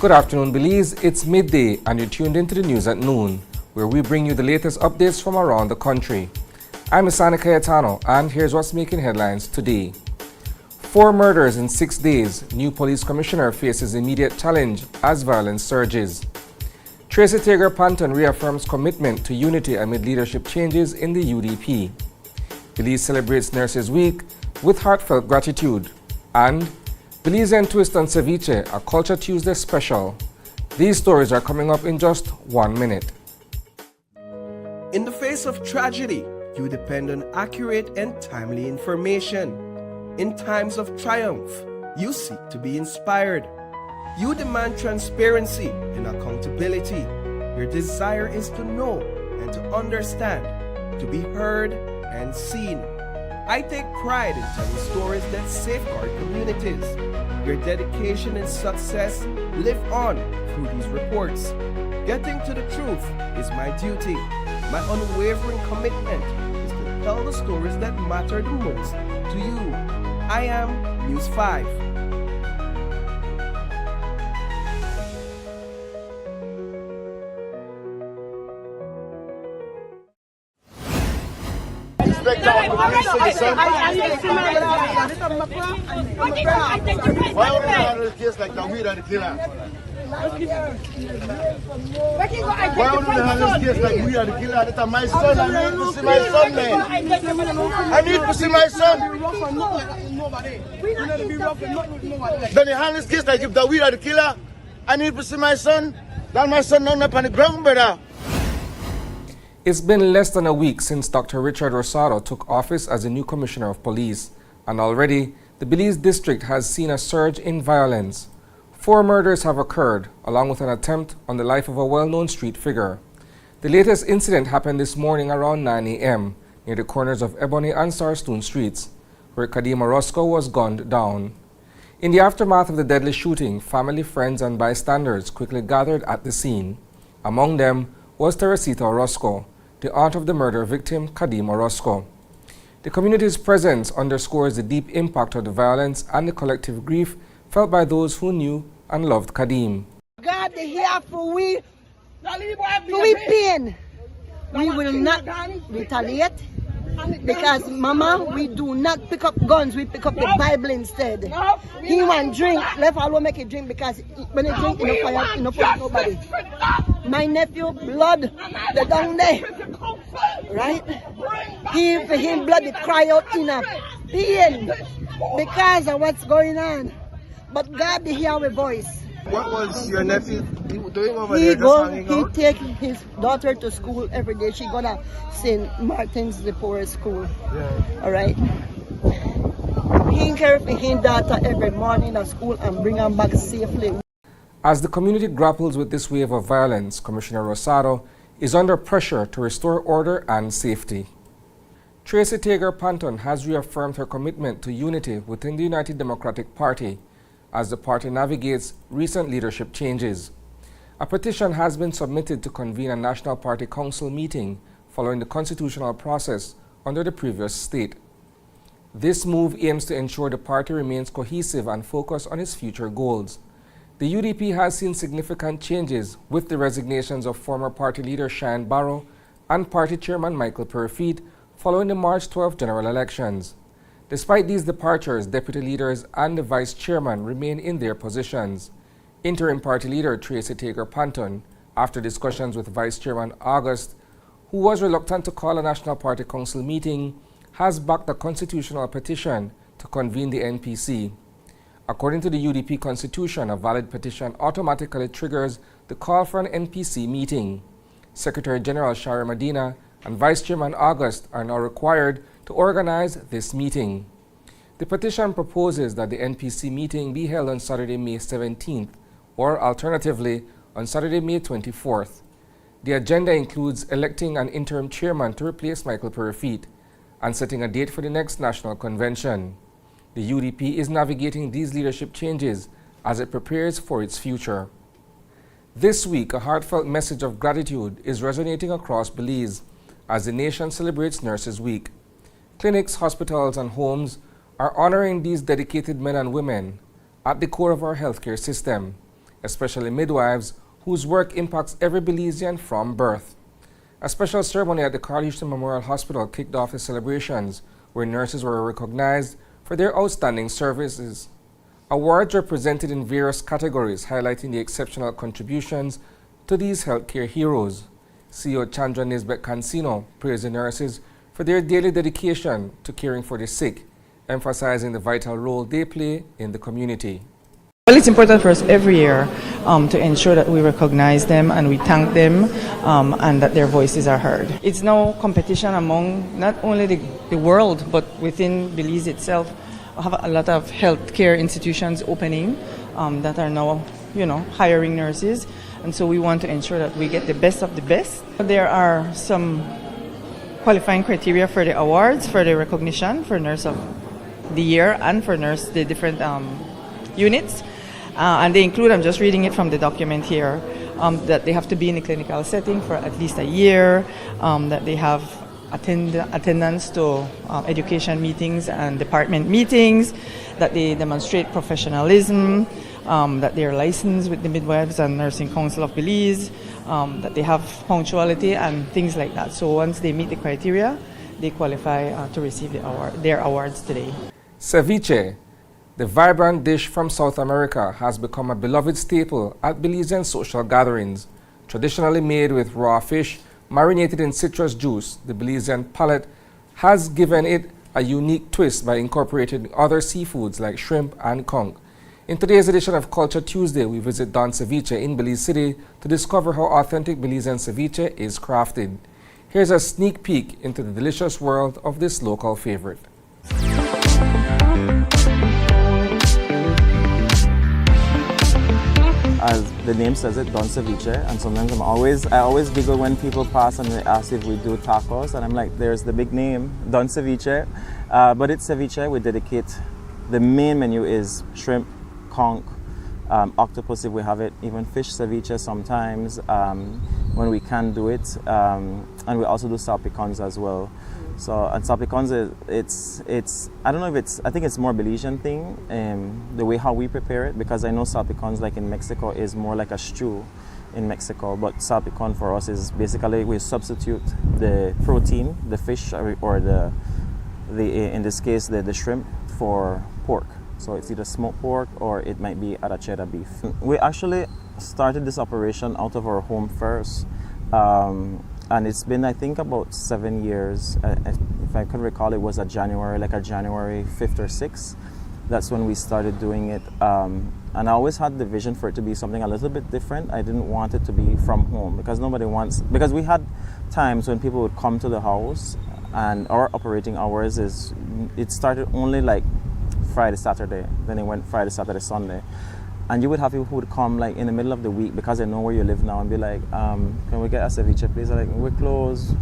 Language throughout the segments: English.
Good afternoon, Belize. It's midday and you're tuned into the news at noon, where we bring you the latest updates from around the country. I'm Isani Cayetano, and here's what's making headlines today. 4 murders in 6 days. New police commissioner faces immediate challenge as violence surges. Tracy Tager Panton reaffirms commitment to unity amid leadership changes in the UDP. Belize celebrates Nurses Week with heartfelt gratitude. And Belizean twist on Ceviche, a Culture Tuesday special. These stories are coming up in just 1 minute. In the face of tragedy, you depend on accurate and timely information. In times of triumph, you seek to be inspired. You demand transparency and accountability. Your desire is to know and to understand, to be heard and seen. I take pride in telling stories that safeguard communities. Your dedication and success live on through these reports. Getting to the truth is my duty. My unwavering commitment is to tell the stories that matter the most to you. I am News 5. Why would you handle the case like that? We are the killer. Why would you handle this case like we are the killer? That's my son. I need to see my son, man. I need to see my son. Then you handle this case like if that we are the killer. I need to see my son. That my son not up on the ground, brother. It's been less than a week since Dr. Richard Rosado took office as the new Commissioner of Police, and already the Belize district has seen a surge in violence. 4 murders have occurred, along with an attempt on the life of a well-known street figure. The latest incident happened this morning around 9 a.m. near the corners of Ebony and Sarstoon Streets, where Kadim Orozco was gunned down. In the aftermath of the deadly shooting, family, friends, and bystanders quickly gathered at the scene. Among them was Teresita Orozco, the aunt of the murder victim, Kadim Orozco. The community's presence underscores the deep impact of the violence and the collective grief felt by those who knew and loved Kadim. God, they here for we pain. We will not retaliate because, Mama, we do not pick up guns, we pick up the Bible instead. He want drink, let alone make it drink because when he drink, he no fire nobody. My nephew, blood, the down there, right? He, for him, blood, he cry out in a pain because of what's going on. But God, they hear our voice. What was your nephew doing over He there? He take his daughter to school every day. She go to St. Martin's, the poorest school. Yeah. All right. He care for his daughter every morning at school and bring her back safely. As the community grapples with this wave of violence, Commissioner Rosado is under pressure to restore order and safety. Tracy Tager Panton has reaffirmed her commitment to unity within the United Democratic Party as the party navigates recent leadership changes. A petition has been submitted to convene a National Party Council meeting following the constitutional process under the previous state. This move aims to ensure the party remains cohesive and focused on its future goals. The UDP has seen significant changes with the resignations of former party leader Cheyenne Barrow and party chairman Michael Perfeet following the March 12 general elections. Despite these departures, deputy leaders and the vice chairman remain in their positions. Interim party leader Tracy Tager Panton, after discussions with Vice Chairman August, who was reluctant to call a National Party Council meeting, has backed a constitutional petition to convene the NPC. According to the UDP Constitution, a valid petition automatically triggers the call for an NPC meeting. Secretary General Shari Medina and Vice Chairman August are now required to organize this meeting. The petition proposes that the NPC meeting be held on Saturday, May 17th, or alternatively, on Saturday, May 24th. The agenda includes electing an interim chairman to replace Michael Perfeet and setting a date for the next national convention. The UDP is navigating these leadership changes as it prepares for its future. This week, a heartfelt message of gratitude is resonating across Belize as the nation celebrates Nurses Week. Clinics, hospitals, and homes are honoring these dedicated men and women at the core of our healthcare system. especially midwives, whose work impacts every Belizean from birth. A special ceremony at the Carl Houston Memorial Hospital kicked off the celebrations, where nurses were recognized for their outstanding services. Awards were presented in various categories, highlighting the exceptional contributions to these healthcare heroes. CEO Chandra Nisbet Cancino praised the nurses for their daily dedication to caring for the sick, emphasizing the vital role they play in the community. Well, it's important for us every year to ensure that we recognize them and we thank them and that their voices are heard. It's now competition among not only the world but within Belize itself. We have a lot of healthcare institutions opening that are now, hiring nurses, and so we want to ensure that we get the best of the best. There are some qualifying criteria for the awards, for the recognition, for Nurse of the Year and for the different units. And they include, I'm just reading it from the document here, that they have to be in a clinical setting for at least a year, that they have attendance to education meetings and department meetings, that they demonstrate professionalism, that they are licensed with the Midwives and Nursing Council of Belize, that they have punctuality and things like that. So once they meet the criteria, they qualify to receive their awards today. Ceviche, the vibrant dish from South America, has become a beloved staple at Belizean social gatherings. Traditionally made with raw fish, marinated in citrus juice, the Belizean palate has given it a unique twist by incorporating other seafoods like shrimp and conch. In today's edition of Culture Tuesday, we visit Don Ceviche in Belize City to discover how authentic Belizean ceviche is crafted. Here's a sneak peek into the delicious world of this local favorite. As the name says it, Don Ceviche, and sometimes I always giggle when people pass and they ask if we do tacos, and I'm like, there's the big name, Don Ceviche, but it's ceviche. We dedicate, the main menu is shrimp, conch, octopus if we have it, even fish ceviche sometimes when we can do it, and we also do salpicons as well. So, and salpicons, it's I don't know if it's, I think it's more Belizean thing, the way how we prepare it, because I know salpicons like in Mexico is more like a stew in Mexico, but salpicon for us is basically we substitute the protein, the fish or the in this case the shrimp for pork. So it's either smoked pork or it might be arrachera beef. We actually started this operation out of our home first. And it's been, I think, about 7 years. If I could recall, it was January 5th or 6th. That's when we started doing it. And I always had the vision for it to be something a little bit different. I didn't want it to be from home because because we had times when people would come to the house and our operating hours it started only like Friday, Saturday. Then it went Friday, Saturday, Sunday. And you would have people who would come like in the middle of the week because they know where you live now and be like, can we get a ceviche please? Like, we're closed,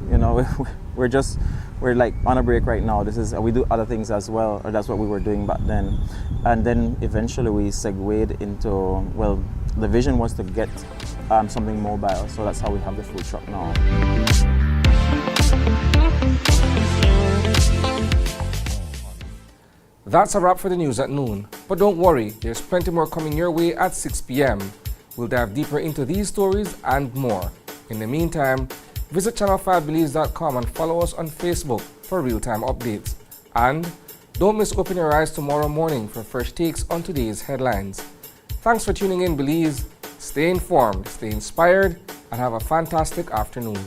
we're like on a break right now. We do other things as well, or that's what we were doing back then. And then eventually we segued into, well, the vision was to get something mobile. So that's how we have the food truck now. That's a wrap for the news at noon. But don't worry, there's plenty more coming your way at 6 p.m. We'll dive deeper into these stories and more. In the meantime, visit channel5belize.com and follow us on Facebook for real-time updates. And don't miss Open Your Eyes tomorrow morning for fresh takes on today's headlines. Thanks for tuning in, Belize. Stay informed, stay inspired, and have a fantastic afternoon.